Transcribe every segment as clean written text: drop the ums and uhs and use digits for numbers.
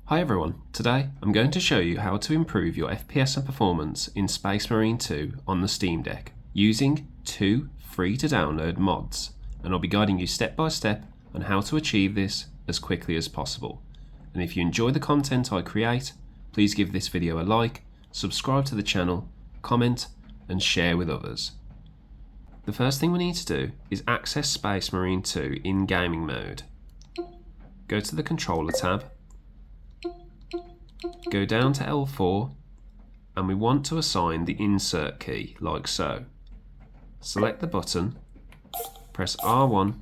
Hi everyone, today I'm going to show you how to improve your FPS and performance in Space Marine 2 on the Steam Deck using 2 free to download mods, and I'll be guiding you step by step on how to achieve this as quickly as possible. And if you enjoy the content I create, please give this video a like, subscribe to the channel, comment and share with others. The first thing we need to do is access Space Marine 2 in gaming mode. Go to the controller tab, go down to L4 and we want to assign the insert key like so. Select the button, press R1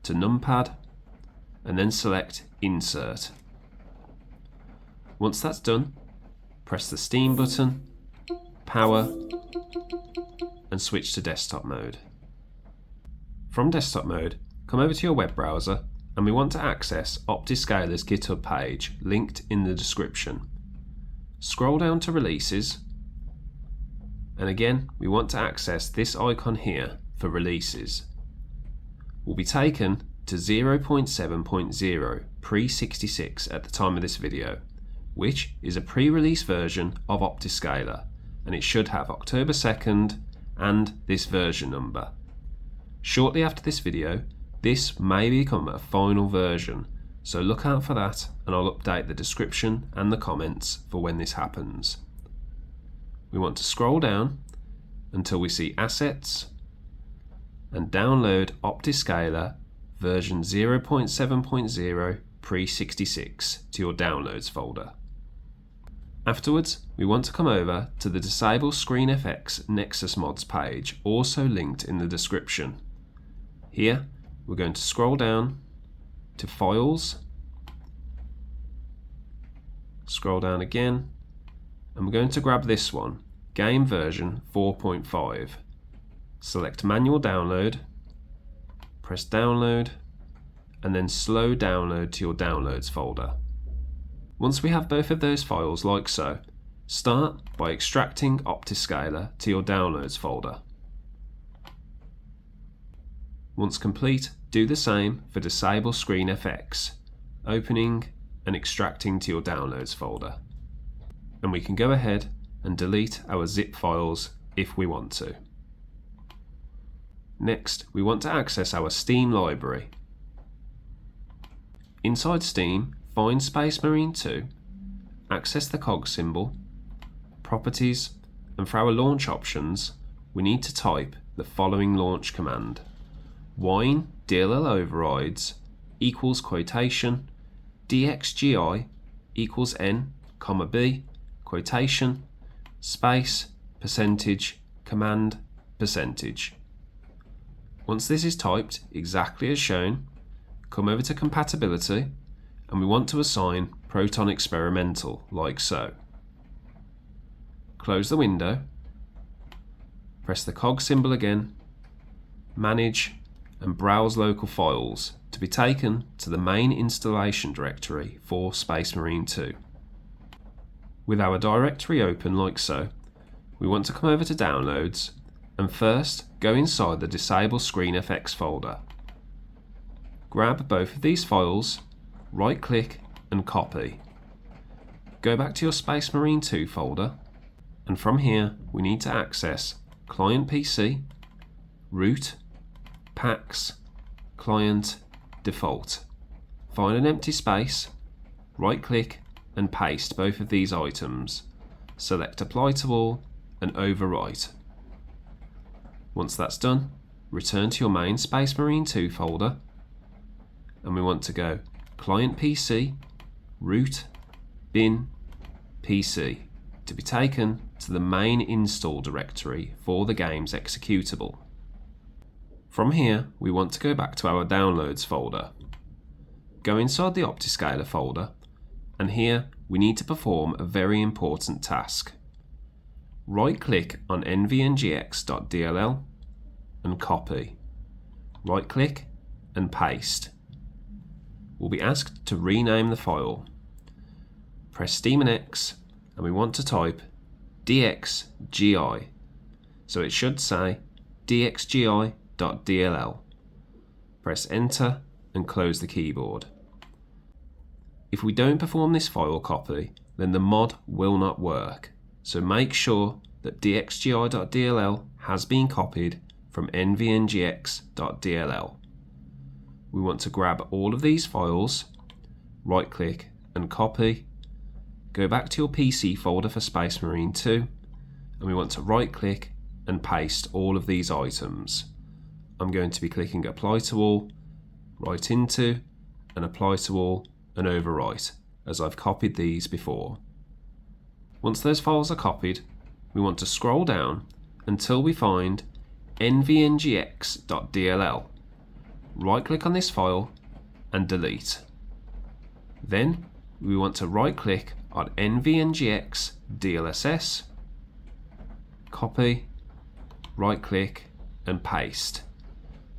to numpad and then select insert. Once that's done, press the Steam button, power and switch to desktop mode. From desktop mode, come over to your web browser and we want to access Optiscaler's GitHub page linked in the description. Scroll down to releases and again we want to access this icon here for releases. We'll be taken to 0.7.0 pre-66 at the time of this video, which is a pre-release version of Optiscaler, and it should have October 2nd and this version number. Shortly after this video, this may become a final version, so look out for that and I'll update the description and the comments for when this happens. We want to scroll down until we see Assets and download Optiscaler version 0.7.0 pre-66 to your Downloads folder. Afterwards, we want to come over to the Disable Screen FX Nexus Mods page, also linked in the description. Here, we're going to scroll down to Files, scroll down again, and we're going to grab this one, Game Version 4.5. Select Manual Download, press Download, and then Slow Download to your Downloads folder. Once we have both of those files like so, start by extracting Optiscaler to your Downloads folder. Once complete, do the same for Disable Screen FX, opening and extracting to your Downloads folder. And we can go ahead and delete our zip files if we want to. Next, we want to access our Steam library. Inside Steam, find Space Marine 2, access the cog symbol, properties, and for our launch options, we need to type the following launch command: WINEDLLOVERRIDES equals quotation dxgi equals n, b, quotation, space, percentage, command, percentage. Once this is typed exactly as shown, come over to compatibility and we want to assign Proton experimental like so. Close the window, press the cog symbol again, manage and browse local files to be taken to the main installation directory for Space Marine 2. With our directory open like so, we want to come over to Downloads and first go inside the Disable Screen FX folder. Grab both of these files, right click and copy. Go back to your Space Marine 2 folder and from here we need to access Client PC, Root, Packs, Client, Default. Find an empty space, right click and paste both of these items. Select Apply to All and Overwrite. Once that's done, return to your main Space Marine 2 folder and we want to go Client PC, Root, Bin, PC to be taken to the main install directory for the game's executable. From here, we want to go back to our Downloads folder. Go inside the Optiscaler folder, and here we need to perform a very important task. Right-click on nvngx.dll and copy. Right-click and paste. We'll be asked to rename the file. Press SteamOS, and we want to type dxgi, so it should say dxgi.dll. Press enter and close the keyboard. If we don't perform this file copy, then the mod will not work. So make sure that dxgi.dll has been copied from nvngx.dll. We want to grab all of these files, right click and copy, go back to your PC folder for Space Marine 2, and we want to right click and paste all of these items. I'm going to be clicking apply to all, write into, and apply to all, and overwrite, as I've copied these before. Once those files are copied, we want to scroll down until we find nvngx.dll. Right click on this file and delete. Then we want to right click on nvngx DLSS, copy, right click and paste.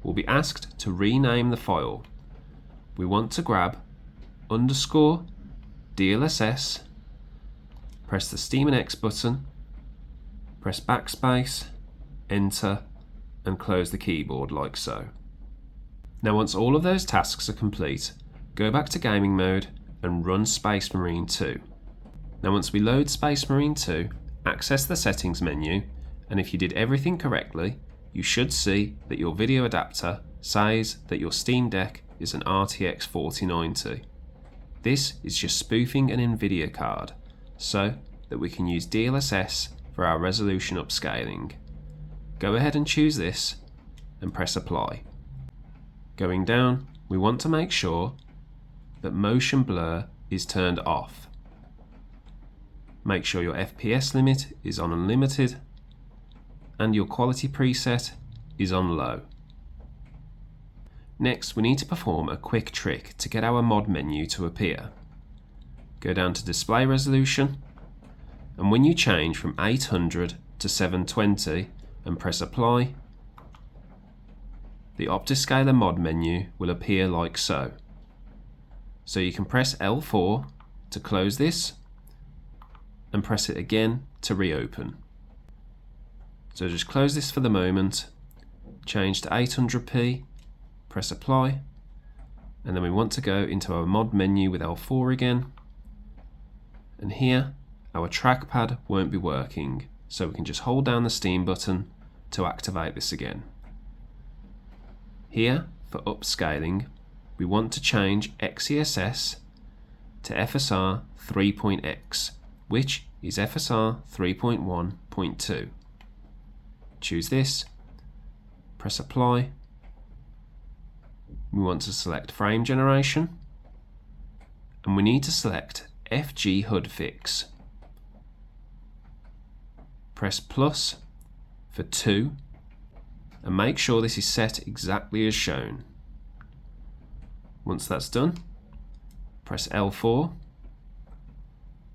We'll be asked to rename the file. We want to grab underscore DLSS, press the SteamOS button, press backspace, enter, and close the keyboard like so. Now once all of those tasks are complete, go back to gaming mode and run Space Marine 2. Now once we load Space Marine 2, access the settings menu, and if you did everything correctly, you should see that your video adapter says that your Steam Deck is an RTX 4090. This is just spoofing an Nvidia card, so that we can use DLSS for our resolution upscaling. Go ahead and choose this and press apply. Going down, we want to make sure that motion blur is turned off. Make sure your FPS limit is on unlimited and your quality preset is on low. Next, we need to perform a quick trick to get our mod menu to appear. Go down to display resolution, and when you change from 800 to 720 and press apply, the Optiscaler mod menu will appear like so. So you can press L4 to close this and press it again to reopen. So just close this for the moment, change to 800p, press apply, and then we want to go into our mod menu with L4 again, and here our trackpad won't be working, so we can just hold down the Steam button to activate this again. Here, for upscaling, we want to change XeSS to FSR 3.x, which is FSR 3.1.2. Choose this, press apply. We want to select frame generation, and we need to select FG HUD fix. Press plus for 2, and make sure this is set exactly as shown. Once that's done, press L4,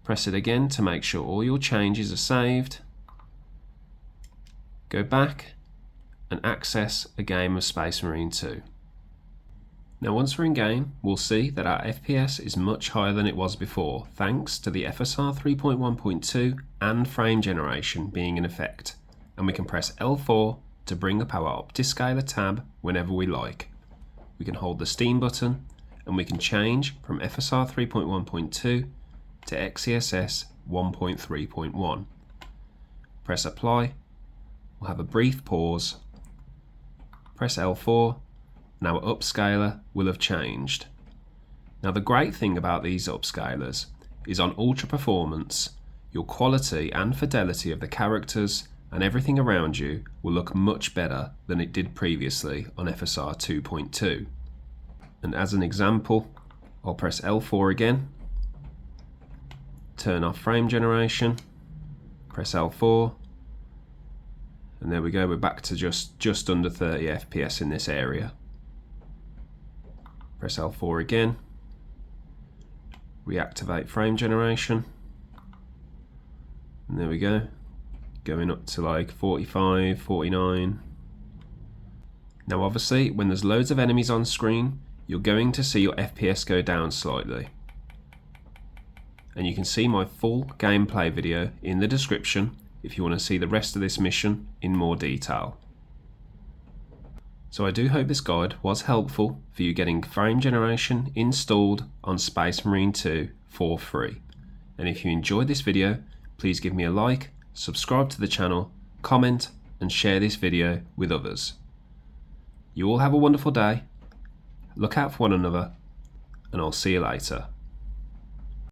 press it again to make sure all your changes are saved, go back and access a game of Space Marine 2. Now once we're in game, we'll see that our FPS is much higher than it was before, thanks to the FSR 3.1.2 and frame generation being in effect, and we can press L4 to bring up our Optiscaler tab whenever we like. We can hold the Steam button and we can change from FSR 3.1.2 to XeSS 1.3.1. Press apply, we'll have a brief pause, press L4, and our upscaler will have changed. Now the great thing about these upscalers is on ultra performance, your quality and fidelity of the characters and everything around you will look much better than it did previously on FSR 2.2. And as an example, I'll press L4 again, turn off frame generation, press L4, and there we go, we're back to just under 30 FPS in this area. Press L4 again, reactivate frame generation, and there we go, going up to like 45, 49. Now obviously when there's loads of enemies on screen, you're going to see your FPS go down slightly. And you can see my full gameplay video in the description if you want to see the rest of this mission in more detail. So I do hope this guide was helpful for you getting frame generation installed on Space Marine 2 for free. And if you enjoyed this video, please give me a like, subscribe to the channel, comment and share this video with others. You all have a wonderful day, look out for one another, and I'll see you later.